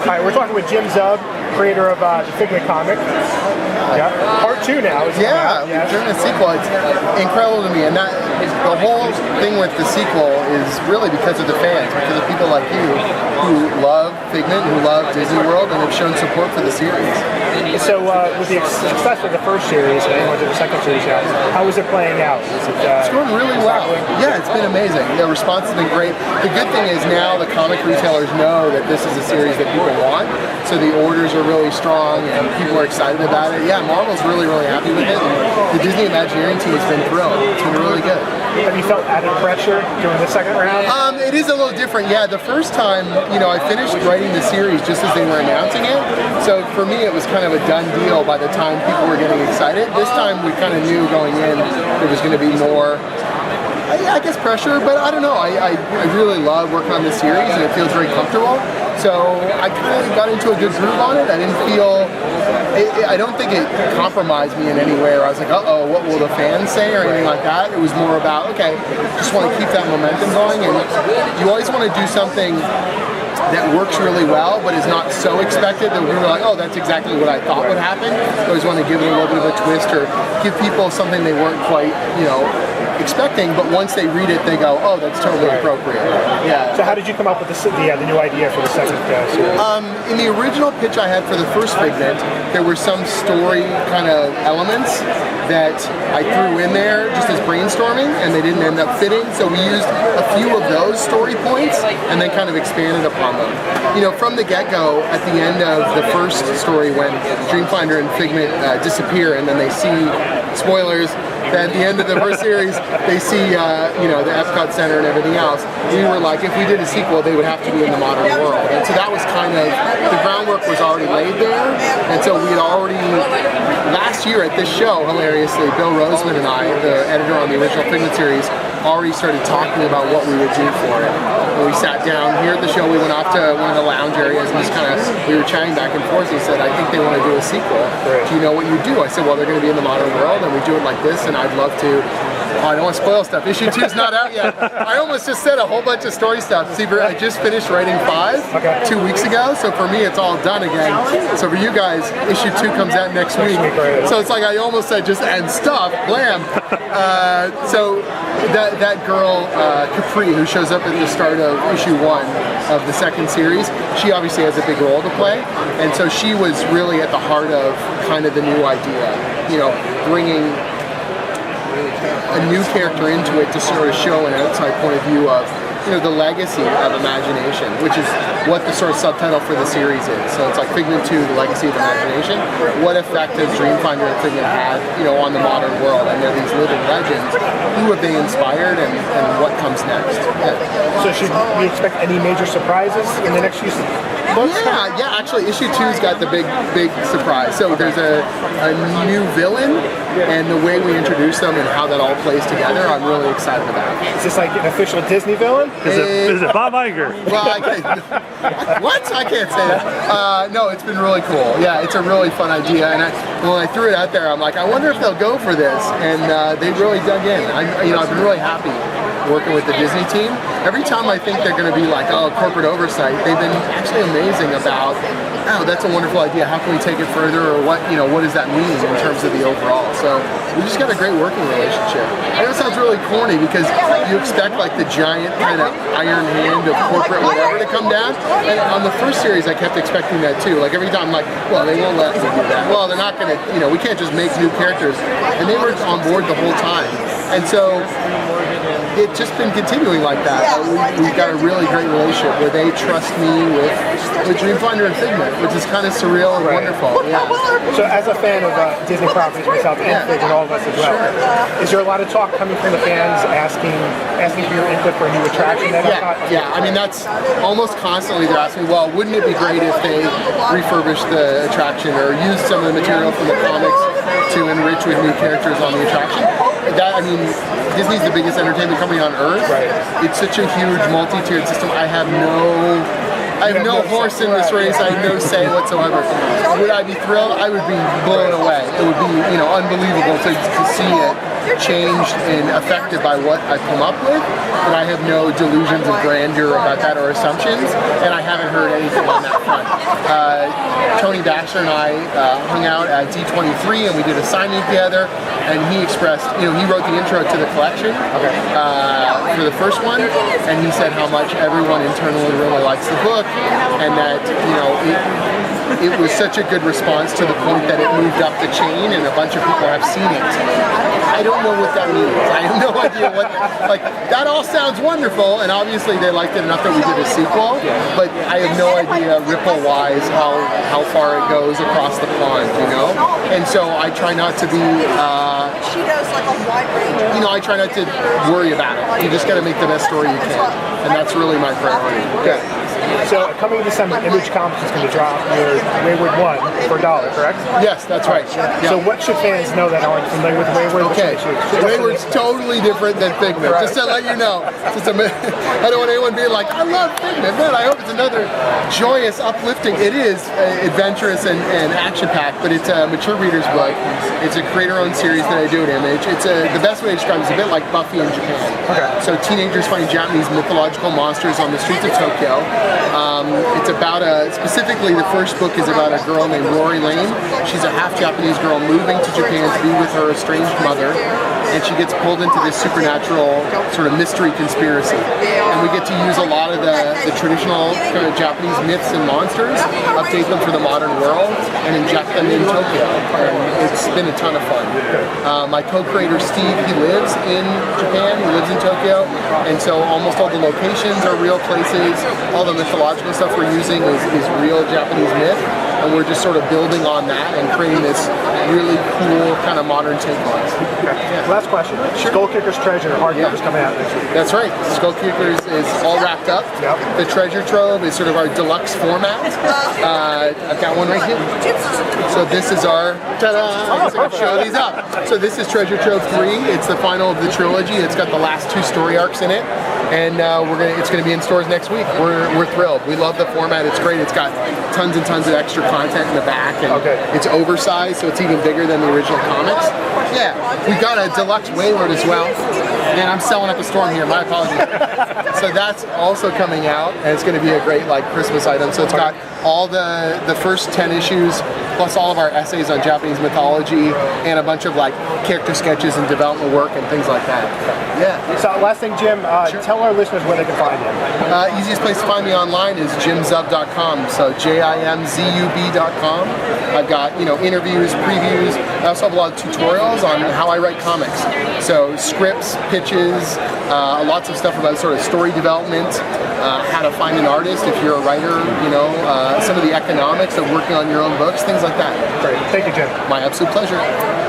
Hi, we're talking with Jim Zub, creator of the Figment comic. Yeah. Part 2 now. Yeah, we're doing a sequel. It's incredible to me, and that the whole thing with the sequel is really because of the fans, because of people like you who love Figment, who love Disney World, and have shown support for the series. So, with the success of the first series and with the second series now, how is it playing out? It's going really well. Yeah, it's been amazing. The response has been great. The good thing is now the comic retailers know that this is a series that people want, so the orders are really strong and people are excited about it. Yeah, Marvel's really, really happy with it. The Disney Imagineering team has been thrilled. It's been really good. Have you felt added pressure during the second round? It is a little different. Yeah, the first time, I finished writing the series just as they were announcing it. So for me, it was kind of a done deal by the time people were getting excited. This time, we kind of knew going in there was going to be more, I guess, pressure, but I don't know. I really love working on this series, and it feels very comfortable. So I kind of got into a good groove on it. I didn't feel, I don't think it compromised me in any way, or I was like, uh-oh, what will the fans say, or anything like that. It was more about, okay, just want to keep that momentum going, and you always want to do something that works really well, but is not so expected that we're like, oh, that's exactly what I thought would happen. I always want to give it a little bit of a twist, or give people something they weren't quite, expecting, but once they read it, they go, oh, that's totally appropriate. Yeah. So how did you come up with the new idea for the second series? In the original pitch I had for the first Figment, there were some story kind of elements that I threw in there just as brainstorming, and they didn't end up fitting, so we used a few of those story points and then kind of expanded upon them. From the get-go, at the end of the first story, when Dreamfinder and Figment disappear, and then they see, spoilers, at the end of the first series, they see, the Epcot Center and everything else. We were like, if we did a sequel, they would have to be in the modern world. And so that was kind of, the groundwork was already laid there. And so we had already, last year at this show, hilariously, Bill Roseman and I, the editor on the original Figment series, already started talking about what we would do for it. And we sat down here at the show, we went off to one of the lounge areas and just we were chatting back and forth. He said, I think they want to do a sequel. Do you know what you do? I said, well, they're going to be in the modern world and we do it like this, and I'd love to. I don't want to spoil stuff. Issue 2 is not out yet. I almost just said a whole bunch of story stuff. See, I just finished writing 5 2 weeks ago, so for me it's all done again. So for you guys, issue 2 comes out next week. So it's like I almost said just and stuff, blam. So that girl, Capri, who shows up at the start of issue 1 of the second series, she obviously has a big role to play. And so she was really at the heart of kind of the new idea, bringing a new character into it to sort of show an outside point of view of, the legacy of imagination, which is what the sort of subtitle for the series is. So it's like Figment 2, the legacy of imagination. What effect has Dreamfinder and Figment had, on the modern world? And they're these living legends. Who have they inspired, and what comes next? Yeah. So should we expect any major surprises in the next few books? Yeah, actually issue 2's got the big surprise. So there's a new villain, and the way we introduce them and how that all plays together, I'm really excited about. Is this like an official Disney villain? Is it Bob Iger? Well, what? I can't say that. No, it's been really cool. Yeah, it's a really fun idea, and when I threw it out there, I'm like, I wonder if they'll go for this, and they really dug in. I've been really happy working with the Disney team. Every time I think they're going to be like, oh, corporate oversight, they've been actually amazing about, oh, that's a wonderful idea. How can we take it further, or what does that mean in terms of the overall? So we just got a great working relationship. I know it sounds really corny because you expect like the giant kind of iron hand of corporate whatever to come down. And on the first series, I kept expecting that too. Like every time I'm like, well, they won't let me do that. Well, they're not going to, we can't just make new characters. And they were on board the whole time. And so it's just been continuing like that. We've got a really great relationship where they trust me with Dreamfinder and Figment, which is kind of surreal and wonderful. Yeah. So as a fan of Disney properties myself, and Figment, all of us as well, is there a lot of talk coming from the fans asking for your input for a new attraction? Yeah. I mean, that's almost constantly they're asking, well, wouldn't it be great if they refurbished the attraction or used some of the material from the comics to enrich with new characters on the attraction? Disney's the biggest entertainment company on earth. It's such a huge multi-tiered system. I have no horse in this race. I have no say whatsoever. Would I be thrilled? I would be blown away. It would be, unbelievable to see it changed and affected by what I've come up with, but I have no delusions of grandeur about that or assumptions, and I haven't heard anything on that front. Tony Baxter and I hung out at D23 and we did a signing together, and he expressed, he wrote the intro to the collection for the first one, and he said how much everyone internally really likes the book, and that, it was such a good response to the point that it moved up the chain and a bunch of people have seen it. I don't know what that means. I have no idea what, that all sounds wonderful, and obviously they liked it enough that we did a sequel, but I have no idea ripple-wise how far it goes across the pond, And so I try not to be, she does like a wide range. I try not to worry about it. You just got to make the best story you can, and that's really my priority. Okay. So coming December, Image Comics is going to drop your Wayward 1 for $1, correct? Yes, that's right. Yeah. So what should fans know that aren't familiar with Wayward? Okay, Wayward's totally different than Figment. Right. Just to let you know, I don't want anyone being like, I love Figment. Man, I hope it's another joyous, uplifting. It is adventurous and action-packed, but it's a mature reader's book. It's a creator-owned series that I do at Image. It's the best way to describe it is a bit like Buffy in Japan. Okay. So teenagers find Japanese mythological monsters on the streets of Tokyo. It's about specifically the first book is about a girl named Rory Lane. She's a half Japanese girl moving to Japan to be with her estranged mother, and she gets pulled into this supernatural sort of mystery conspiracy. And we get to use a lot of the traditional kind of Japanese myths and monsters, update them for the modern world, and inject them in Tokyo. And it's been a ton of fun. My co-creator Steve, he lives in Japan, he lives in Tokyo, and so almost all the locations are real places, all the mythological stuff we're using is real Japanese myth, and we're just sort of building on that and creating this really cool kind of modern take on it. Yeah. Last question. Sure. Skull Kicker's Treasure hardcover's coming out next week. That's right. Skull Kickers is all wrapped up. Yep. The Treasure Trove is sort of our deluxe format. I've got one right here. So this is our, ta-da! I guess I can show these up. So this is Treasure Trove 3. It's the final of the trilogy. It's got the last 2 story arcs in it. And it's going to be in stores next week. We're thrilled. We love the format. It's great. It's got tons and tons of extra content in the back, and it's oversized, so it's even bigger than the original comics. Yeah, we got a deluxe Wayward as well. Man, I'm selling up a storm here. My apologies. So that's also coming out, and it's going to be a great Christmas item. So it's got all the first 10 issues, plus all of our essays on Japanese mythology, and a bunch of character sketches and development work and things like that. Yeah. So last thing, Jim, sure. Tell our listeners where they can find you. Easiest place to find me online is jimzub.com. So JIMZUB.com. I've got interviews, previews. I also have a lot of tutorials on how I write comics. So scripts, pitches, lots of stuff about sort of story development, how to find an artist if you're a writer, some of the economics of working on your own books, things like that. Great. Thank you, Jim. My absolute pleasure.